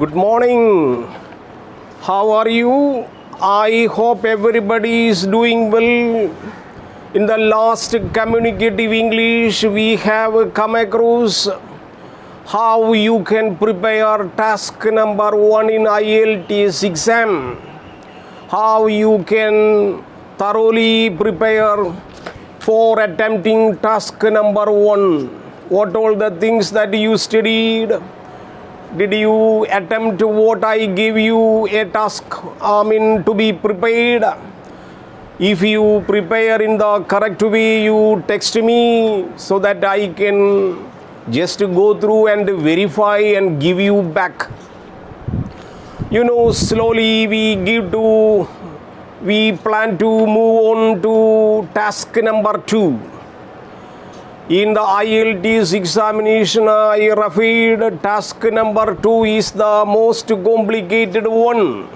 Good morning. How are you? I hope everybody is doing well. In the last communicative English, we have come across how you can prepare task number 1 in IELTS exam. How you can thoroughly prepare for attempting task number 1. What all the things that you studied? Did you attempt what I gave you a task, to be prepared? If you prepare in the correct way, you text me so that I can just go through and verify and give you back. Slowly we plan to move on to task number 2. In the IELTS examination, I referred task number 2 is the most complicated one.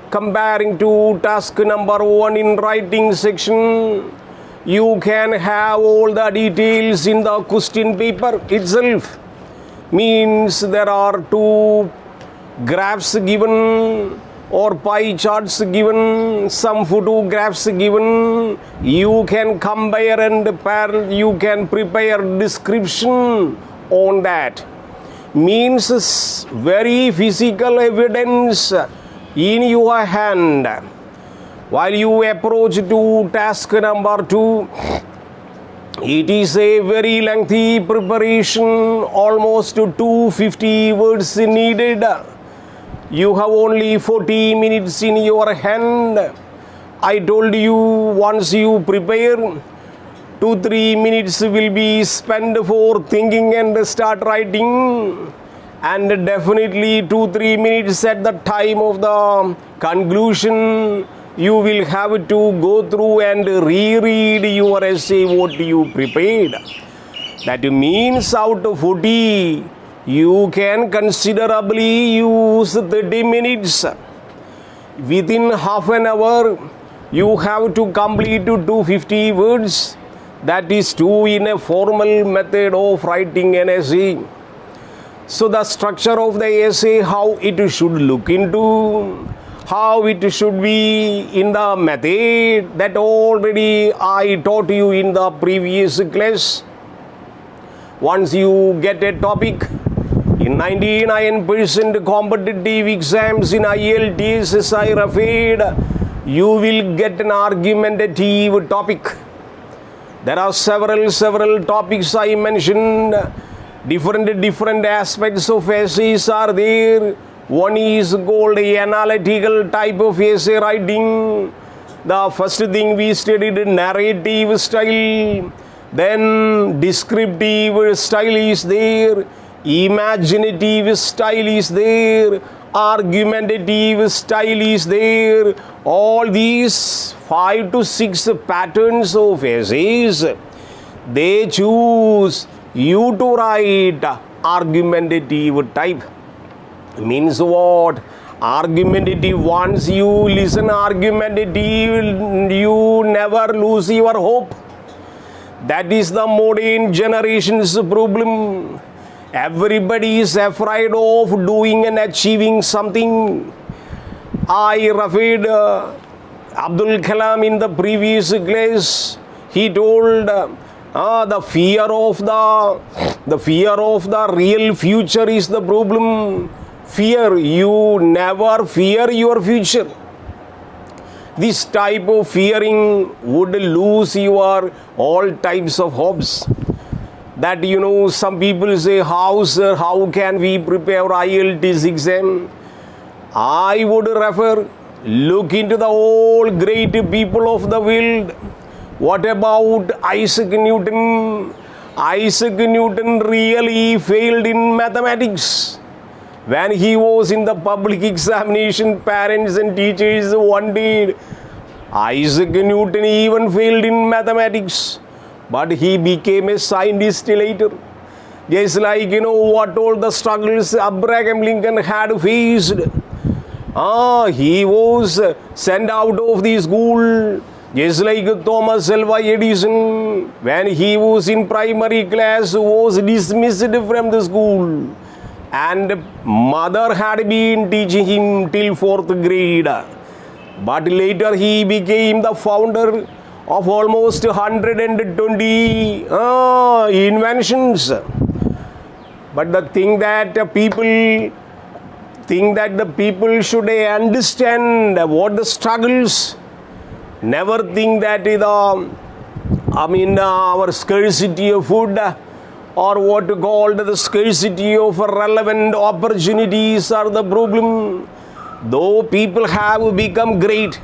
Comparing to task number 1 in writing section, you can have all the details in the question paper itself. Means there are 2 graphs given or pie charts given, some photographs given. You can compare and you can prepare description on that. Means very physical evidence in your hand. While you approach to task number 2, it is a very lengthy preparation, almost 250 words needed. You have only 40 minutes in your hand. I told you once you prepare, 2-3 minutes will be spent for thinking and start writing. And definitely 2-3 minutes at the time of the conclusion, you will have to go through and reread your essay what you prepared. That means out of 40, you can considerably use 30 minutes. Within half an hour, you have to complete 250 words. That is 2 in a formal method of writing an essay. So the structure of the essay, how it should look into, how it should be in the method, that already I taught you in the previous class. Once you get a topic, in 99% competitive exams in IELTS, as I referred, you will get an argumentative topic. There are several topics I mentioned. Different aspects of essays are there. One is called analytical type of essay writing. The first thing we studied narrative style. Then descriptive style is there. Imaginative style is there, argumentative style is there. All these 5 to 6 patterns of essays, they choose you to write argumentative type. Means what? Argumentative, once you listen argumentative, you never lose your hope. That is the modern generation's problem. Everybody is afraid of doing and achieving something. I referred Abdul Kalam in the previous class. He told the fear of the real future is the problem. Fear, you never fear your future. This type of fearing would lose your all types of hopes. That some people say, how can we prepare IELTS exam? I would refer, look into the all great people of the world. What about Isaac Newton? Isaac Newton really failed in mathematics. When he was in the public examination, parents and teachers wondered, Isaac Newton even failed in mathematics. But he became a scientist later. Just like, what all the struggles Abraham Lincoln had faced. He was sent out of the school. Just like Thomas Alva Edison, when he was in primary class, was dismissed from the school. and mother had been teaching him till 4th grade. But later he became the founder of almost 120 inventions. But the thing that people think that the people should understand what the struggles, never think that our scarcity of food, or what called the scarcity of relevant opportunities are the problem. Though people have become great,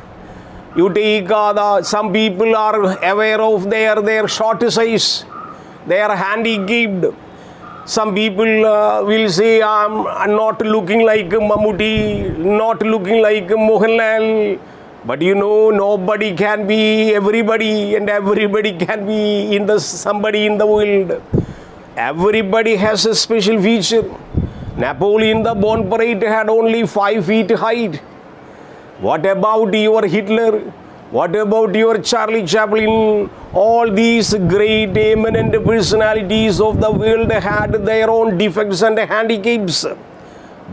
you take some people are aware of their short size, they are handicapped. Some people will say, I'm not looking like Mammootty, not looking like Mohanlal. But nobody can be everybody, and everybody can be somebody in the world. Everybody has a special feature. Napoleon the Bonaparte had only 5 feet height. What about your Hitler? What about your Charlie Chaplin? All these great eminent personalities of the world had their own defects and handicaps,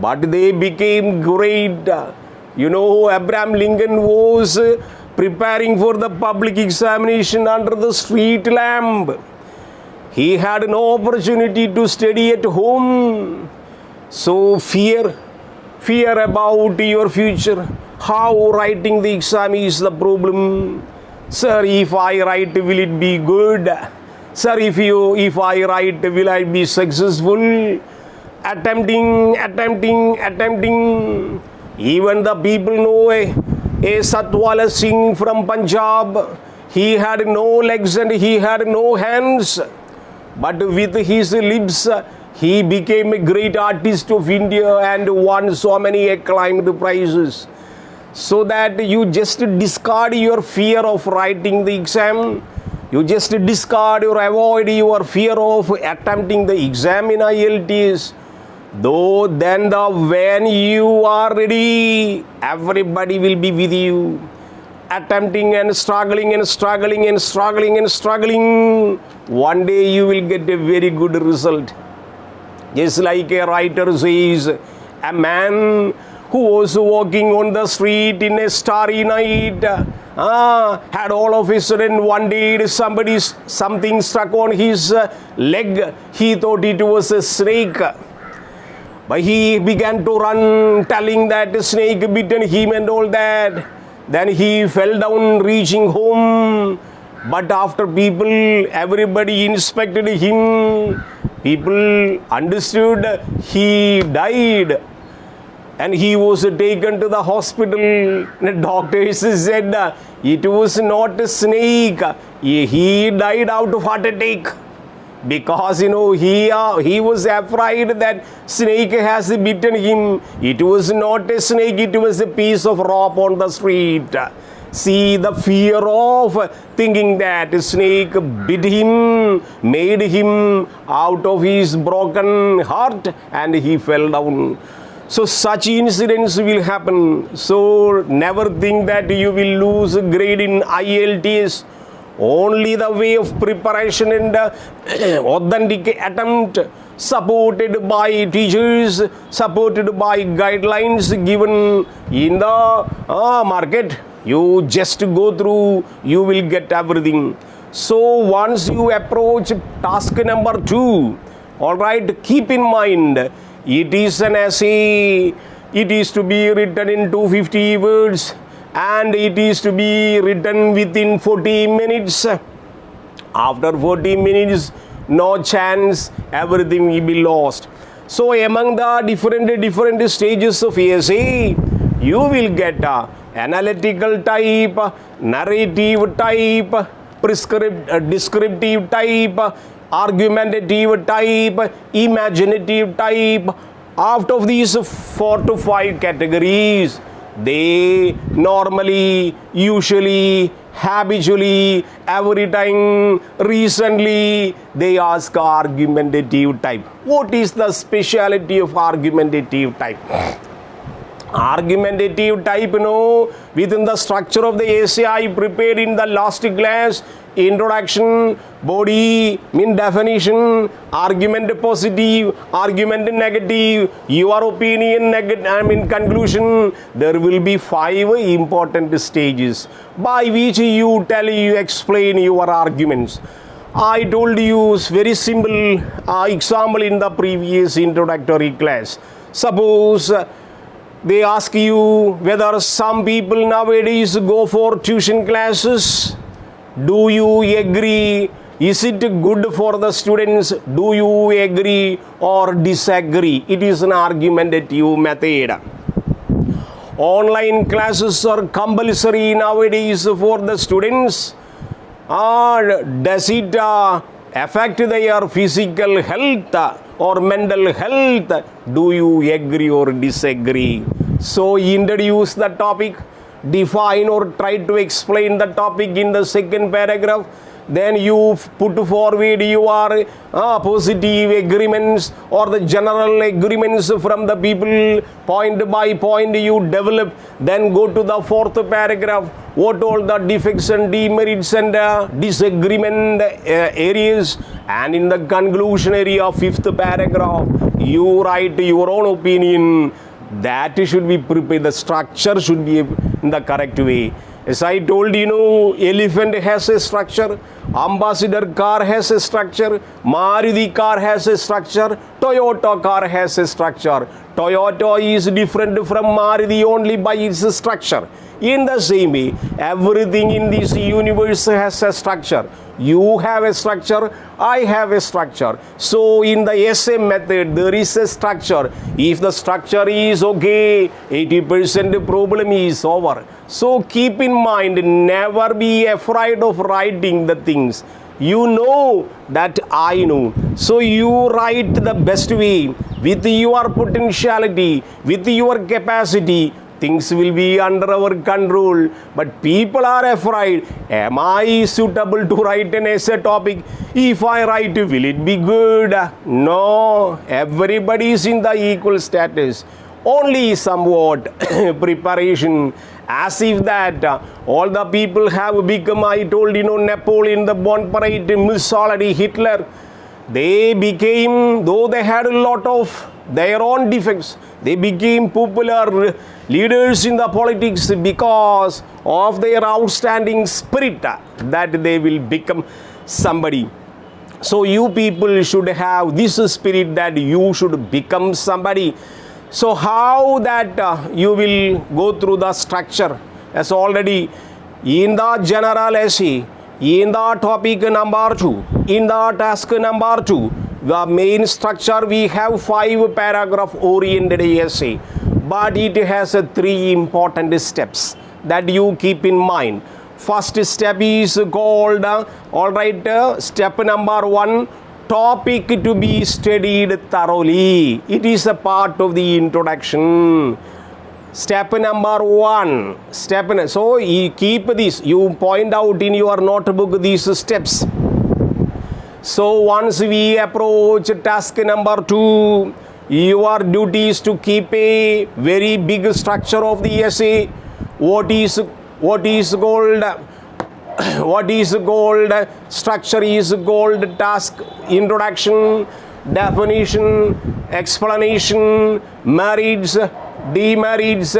but they became great. Abraham Lincoln was preparing for the public examination under the street lamp. He had no opportunity to study at home. So fear about your future. How writing the exam is the problem. Sir, if I write, will it be good? Sir, if I write, will I be successful? Attempting. Even the people know a Satwala Singh from Punjab. He had no legs and he had no hands. But with his lips, he became a great artist of India and won so many acclaimed prizes. So that you just discard your fear of writing the exam. You just discard or avoid your fear of attempting the exam in IELTS. Though then when you are ready, everybody will be with you. Attempting and struggling. One day you will get a very good result. Just like a writer says, a man who was walking on the street in a starry night, had all of a sudden one day something struck on his leg. He thought it was a snake. But he began to run, telling that the snake bitten him and all that. Then he fell down, reaching home. But after everybody inspected him, people understood he died. And he was taken to the hospital. The doctors said it was not a snake. He died out of heart attack. Because he was afraid that snake has bitten him. It was not a snake, it was a piece of rope on the street. See, the fear of thinking that a snake bit him made him out of his broken heart, and he fell down. So such incidents will happen. So never think that you will lose a grade in IELTS. Only the way of preparation and authentic attempt, supported by teachers, supported by guidelines given in the market. You just go through, you will get everything. So once you approach task number 2, all right, keep in mind, it is an essay. It is to be written in 250 words. And it is to be written within 40 minutes. After 40 minutes, no chance, everything will be lost. So among the different stages of essay, you will get analytical type, narrative type, descriptive type, argumentative type, imaginative type. Out of these 4 to 5 categories, they normally, usually, habitually, every time, recently, they ask argumentative type. What is the speciality of argumentative type? Argumentative type, within the structure of the essay I prepared in the last class, introduction, body, mean definition, argument positive, argument negative, your opinion negative, conclusion. There will be 5 important stages by which you explain your arguments. I told you very simple example in the previous introductory class. Suppose they ask you whether some people nowadays go for tuition classes. Do you agree? Is it good for the students? Do you agree or disagree? It is an argumentative method. Online classes are compulsory nowadays for the students. Or does it affect their physical health or mental health? Do you agree or disagree? So introduce the topic, define or try to explain the topic in the second paragraph. Then you put forward your positive agreements or the general agreements from the people. Point by point you develop. Then go to the fourth paragraph. What all the defects and demerits and disagreement areas. And in the conclusion area, fifth paragraph, you write your own opinion. That should be prepared. The structure should be in the correct way. As I told you, elephant has a structure, Ambassador car has a structure, Maruti car has a structure, Toyota car has a structure. Toyota is different from Maruti only by its structure. In the same way, everything in this universe has a structure. You have a structure, I have a structure. So in the essay method, there is a structure. If the structure is okay, 80% problem is over. So keep in mind, never be afraid of writing the things. You know that I know. So you write the best way with your potentiality, with your capacity. Things will be under our control, but people are afraid. Am I suitable to write an essay topic? If I write, will it be good? No, everybody is in the equal status. Only somewhat preparation, as if that all the people have become, I told Napoleon the Bonaparte, Mussolini, Hitler. They became, though they had a lot of their own defects, they became popular leaders in the politics because of their outstanding spirit that they will become somebody. So you people should have this spirit that you should become somebody. So how that you will go through the structure? As already in the general essay, in the topic number 2, in the task number 2, the main structure we have 5 paragraph oriented essay, but it has 3 important steps that you keep in mind. First step is called step number 1, topic to be studied thoroughly. It is a part of the introduction. Step number 1. So you keep this. You point out in your notebook these steps. So once we approach task number 2, your duty is to keep a very big structure of the essay. What is called structure is called task, introduction, definition, explanation, merits, demerits,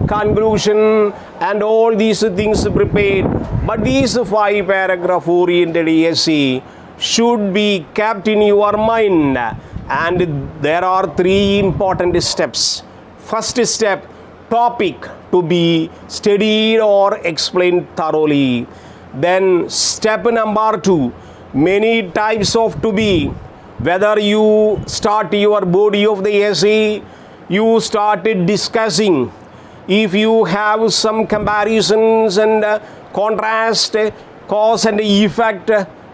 conclusion, and all these things prepared. But these 5 paragraph oriented essay should be kept in your mind, and there are 3 important steps. First step, topic to be studied or explained thoroughly. Then step number 2, many types of to be. Whether you start your body of the essay, you started discussing. If you have some comparisons and contrast, cause and effect,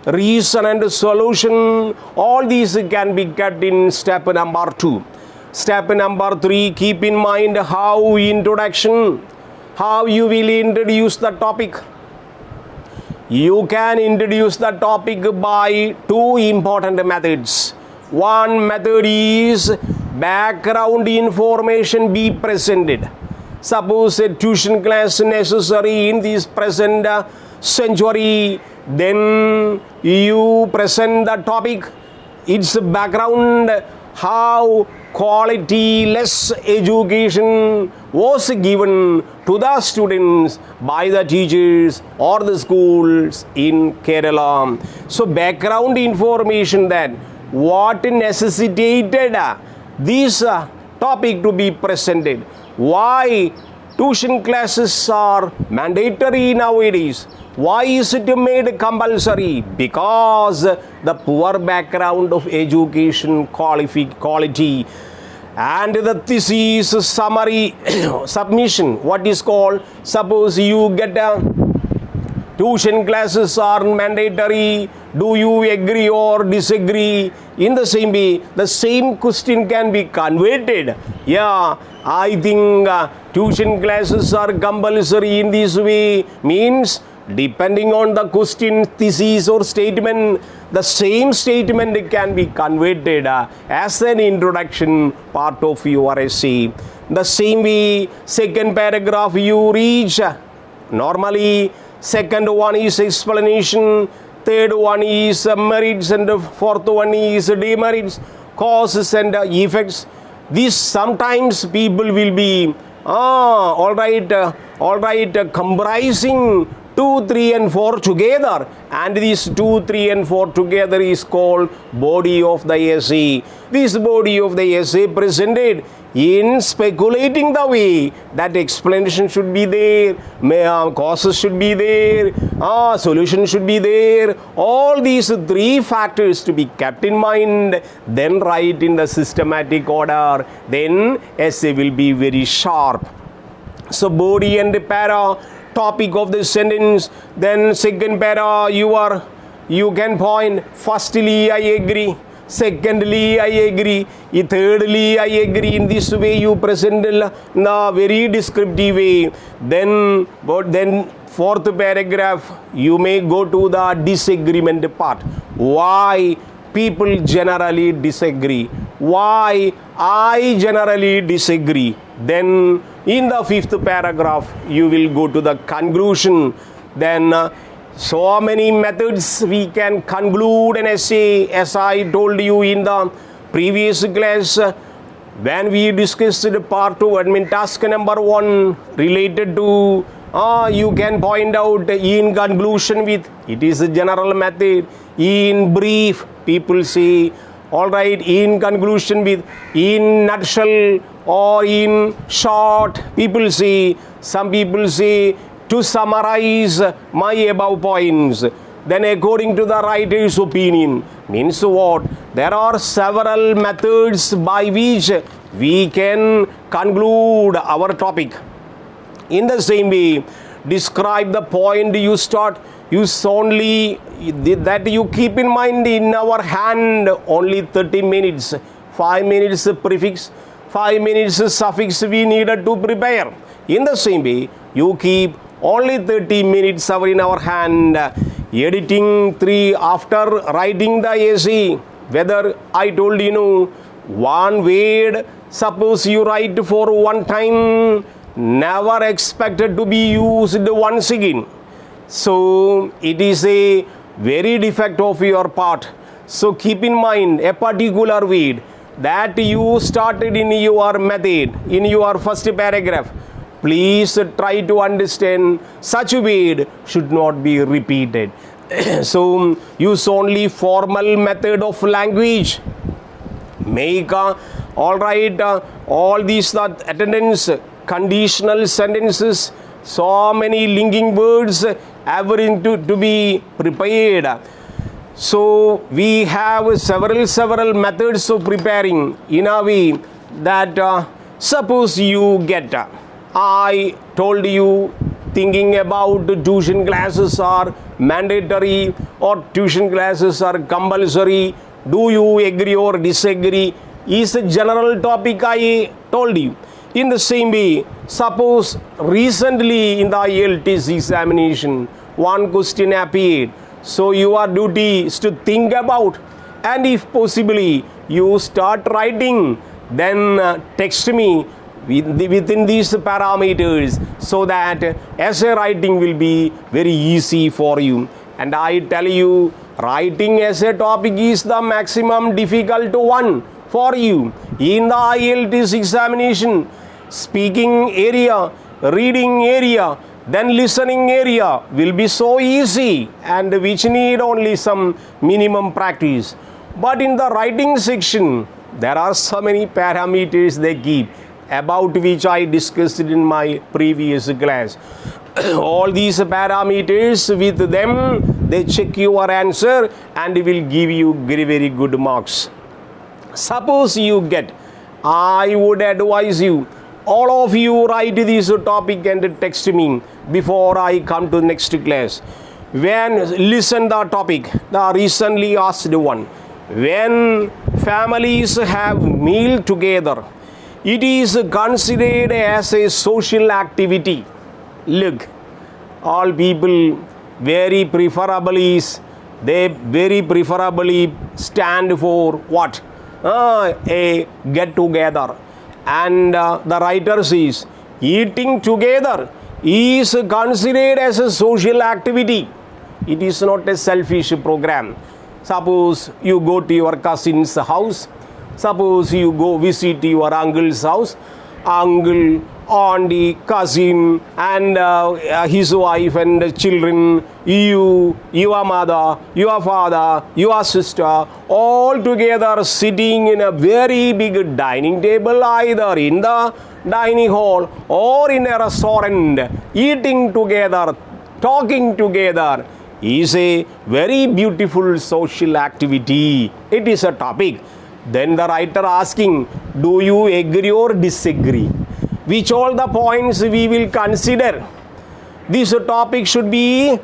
reason and solution, all these can be kept in step number 2. Step number 3, keep in mind how introduction, how you will introduce the topic. You can introduce the topic by 2 important methods. One method is background information be presented. Suppose a tuition class necessary in this present century. Then you present the topic, its background, how quality-less education was given to the students by the teachers or the schools in Kerala. So background information, that what necessitated this topic to be presented, why tuition classes are mandatory nowadays, why is it made compulsory? Because the poor background of education quality. And the thesis summary submission, what is called, suppose you get a tuition classes are mandatory, do you agree or disagree? In the same way, the same question can be converted. Yeah, I think tuition classes are compulsory in this way, means depending on the question, thesis or statement, the same statement can be converted as an introduction part of your essay. The same way, second paragraph you reach, normally second one is explanation, third one is merits, and fourth one is demerits, causes and effects. This sometimes people will be all right, comprising 2, 3 and 4 together, and these 2, 3 and 4 together is called body of the essay. This body of the essay presented in speculating the way that explanation should be there, causes should be there, solution should be there, all these 3 factors to be kept in mind, then write in the systematic order, then essay will be very sharp. So body and para, topic of the sentence, then second para you can point, firstly I agree, secondly I agree, thirdly I agree. In this way you present in a very descriptive way. Then fourth paragraph you may go to the disagreement part, why people generally disagree, why I generally disagree. Then in the fifth paragraph you will go to the conclusion. Then so many methods we can conclude an essay, as I told you in the previous class when we discussed part 2, admin task number 1 related to you can point out in conclusion with, it is a general method, in brief people say, all right, in conclusion with, in nutshell or in short people say, some people say to summarize my above points. Then according to the writer's opinion, means what? There are several methods by which we can conclude our topic. In the same way, describe the point you start, use only that you keep in mind. In our hand only 30 minutes, 5 minutes prefix, 5 minutes suffix we needed to prepare. In the same way, you keep only 30 minutes in our hand. Editing 3 after writing the essay, whether I told one word, suppose you write for one time, never expected to be used once again. So it is a very defect of your part. So keep in mind a particular word that you started in your method, in your first paragraph. Please try to understand such a word should not be repeated. So use only formal method of language. Make all these attendance, conditional sentences, so many linking words, everything to be prepared. So we have several methods of preparing in a way that suppose you get, I told you, thinking about tuition classes are mandatory or tuition classes are compulsory, do you agree or disagree, is a general topic I told you. In the same way, suppose recently in the IELTS examination one question appeared, so your duty is to think about, and if possibly you start writing, then text me within these parameters, so that essay writing will be very easy for you. And I tell you, writing essay topic is the maximum difficult one for you. In the IELTS examination, speaking area, reading area, then listening area will be so easy, and which need only some minimum practice. But in the writing section, there are so many parameters they keep, about which I discussed in my previous class. All these parameters, with them they check your answer and will give you very, very good marks. Suppose you get, I would advise you, all of you write this topic and text me before I come to next class. When listen the topic, the recently asked one. When families have meal together, it is considered as a social activity. Look, all people very preferably stand for what? A get together. And the writer says, eating together is considered as a social activity. It is not a selfish program. Suppose you go to your cousin's house. Suppose you go visit your uncle's house. Uncle, auntie, cousin, and his wife and children, you, your mother, your father, your sister, all together sitting in a very big dining table, either in the dining hall or in a restaurant, eating together, talking together, is a very beautiful social activity. It is a topic. Then the writer asking, do you agree or disagree? Which all the points we will consider. This topic should be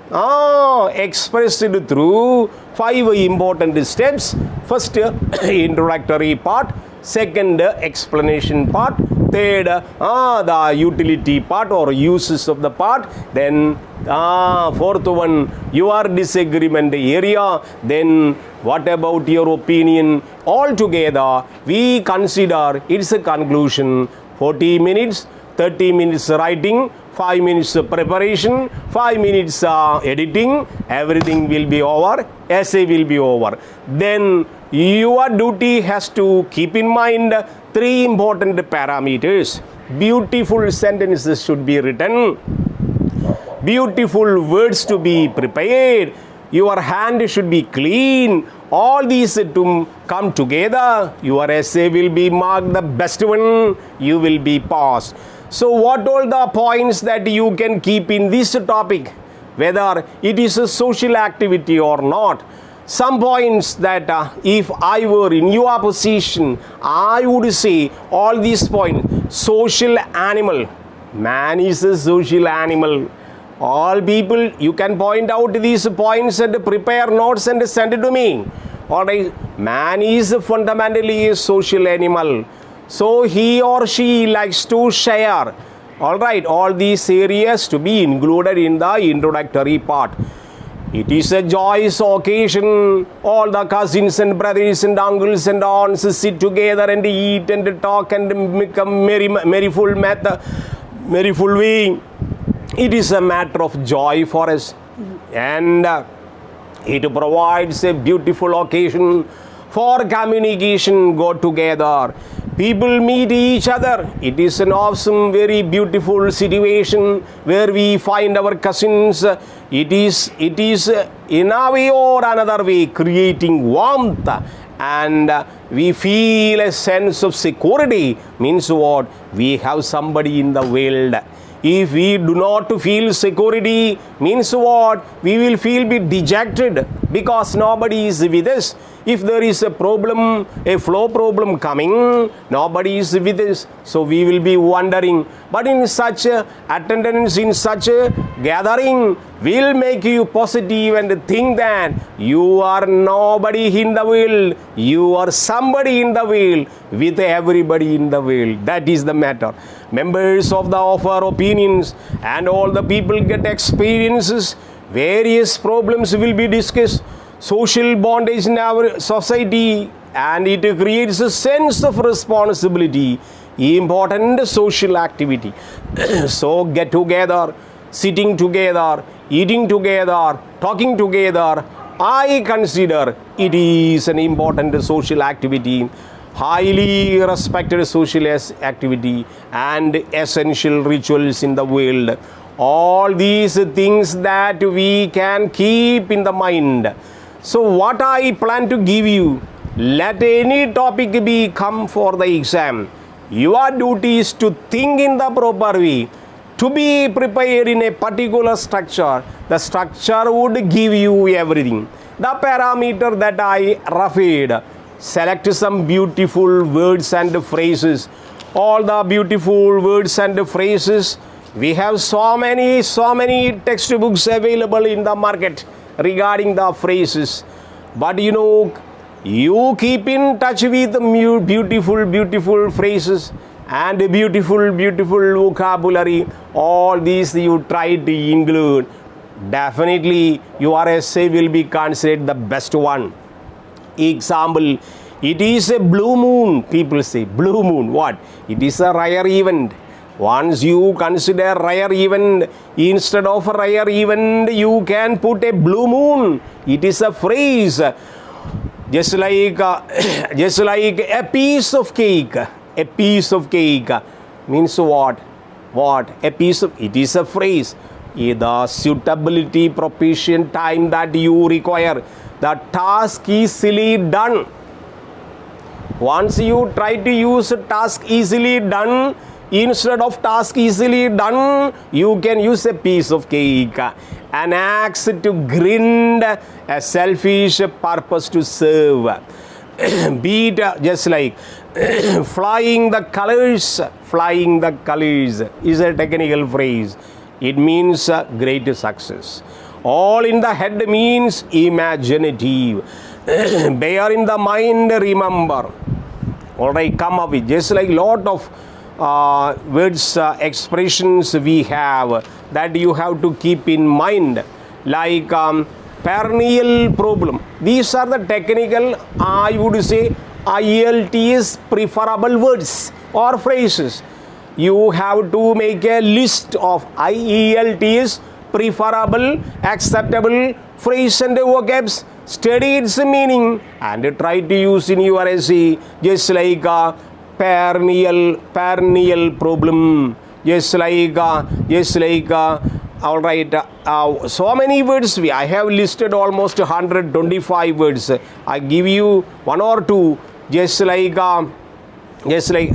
expressed through 5 important steps. First, introductory part. Second, explanation part. Third, the utility part or uses of the part. Then fourth one, your disagreement area. Then what about your opinion? Altogether, we consider its a conclusion. 40 minutes, 30 minutes writing, 5 minutes preparation, 5 minutes editing, everything will be over, essay will be over. Then your duty has to keep in mind 3 important parameters. Beautiful sentences should be written, beautiful words to be prepared, your hand should be clean. All these to come together, your essay will be marked the best one, you will be passed. So what all the points that you can keep in this topic, whether it is a social activity or not? Some points that if I were in your position, I would say all these points. Social animal. Man is a social animal. All people, you can point out these points and prepare notes and send it to me. Alright, man is fundamentally a social animal. So he or she likes to share. Alright, all these areas to be included in the introductory part. It is a joyous occasion. All the cousins and brothers and uncles and aunts sit together and eat and talk and become merryful way. It is a matter of joy for us, and it provides a beautiful occasion for communication. Go together, people meet each other. It is an awesome, very beautiful situation where we find our cousins. It is in a way or another way creating warmth, and we feel a sense of security. Means what? We have somebody in the world. If we do not feel security, means what? We will feel bit dejected because nobody is with us. If there is a problem, a flow problem coming, nobody is with us, so we will be wondering. But in such attendance, in such a gathering, will make you positive and think that you are nobody in the world, you are somebody in the world with everybody in the world. That is the matter. Members of our opinions and all the people get experiences. Various problems will be discussed. Social bondage in our society, and it creates a sense of responsibility. important social activity. So get together, sitting together, eating together, talking together, I consider it is an important social activity, highly respected social activity, and essential rituals in the world. All these things that we can keep in the mind. So what I plan to give you, let any topic be come for the exam. Your duty is to think in the proper way, to be prepared in a particular structure. The structure would give you everything. The parameter that I referred, select some beautiful words and phrases. All the beautiful words and phrases, we have so many textbooks available in the market regarding the phrases. But you keep in touch with beautiful phrases and beautiful vocabulary. All these you try to include. Definitely your essay will be considered the best one. Example, it is a blue moon. People say blue moon. What? It is a rare event. Once you consider rare event, instead of a rare event, you can put a blue moon. It is a phrase. Just like a piece of cake. A piece of cake means what? What? A piece of, it is a phrase. The suitability, propitiation, time that you require. The task easily done. Once you try to use task easily done, instead of task easily done, you can use a piece of cake. An axe to grind, a selfish purpose to serve. Beat, just like flying the colors is a technical phrase. It means great success. All in the head means imaginative. Bear in the mind, remember. Alright, come up with just like lot of words, expressions we have that you have to keep in mind, like perennial problem. These are the technical, I would say, IELTS preferable words or phrases. You have to make a list of IELTS preferable, acceptable phrase and vocabs, study its meaning and try to use in your essay, just like perennial problem, just like all right, so many words I have listed, almost 125 words. I give you one or two, just like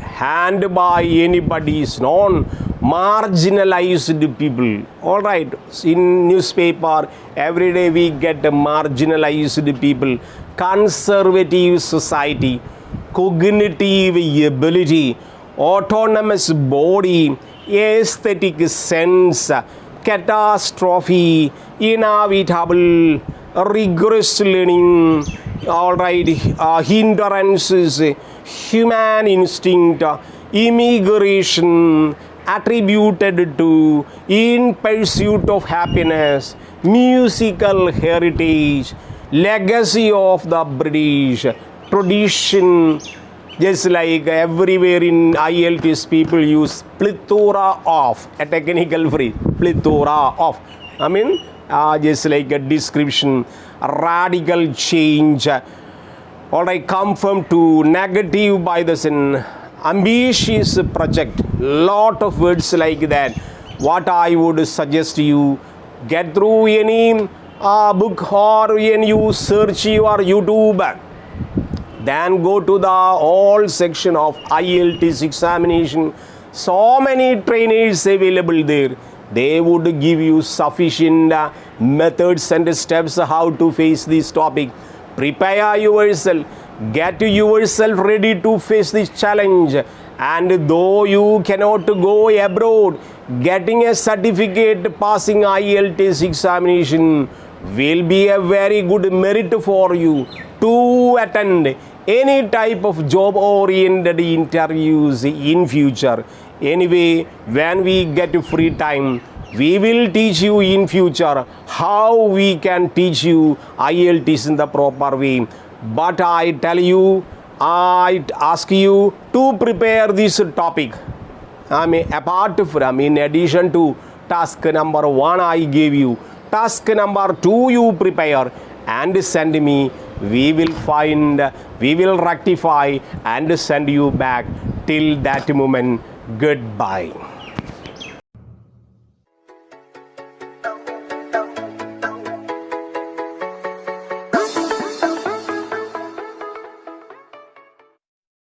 hand by anybody is known, marginalized people. All right, in newspaper every day we get marginalized people, conservative society, cognitive ability, autonomous body, aesthetic sense, catastrophe, inevitable, rigorous learning, all right, hindrances, human instinct, immigration, attributed to, in pursuit of happiness, musical heritage, legacy of the British, tradition. Just like everywhere in IELTS people use plethora of, a technical phrase, plethora of. I mean, just like a description, radical change. All right, confirm to, negative by the sin, ambitious project, lot of words like that. What I would suggest you, get through any book or when you search your YouTube, then go to the all section of IELTS examination. So many trainers available there. They would give you sufficient methods and steps how to face this topic. Prepare yourself, get yourself ready to face this challenge. And though you cannot go abroad, getting a certificate passing IELTS examination will be a very good merit for you to attend any type of job oriented interviews in future. Anyway, when we get free time, we will teach you in future how we can teach you IELTS in the proper way. But I tell you, I ask you to prepare this topic. Apart from, in addition to task number 1 I gave you, task number 2 you prepare and send me. We will rectify and send you back. Till that moment, goodbye.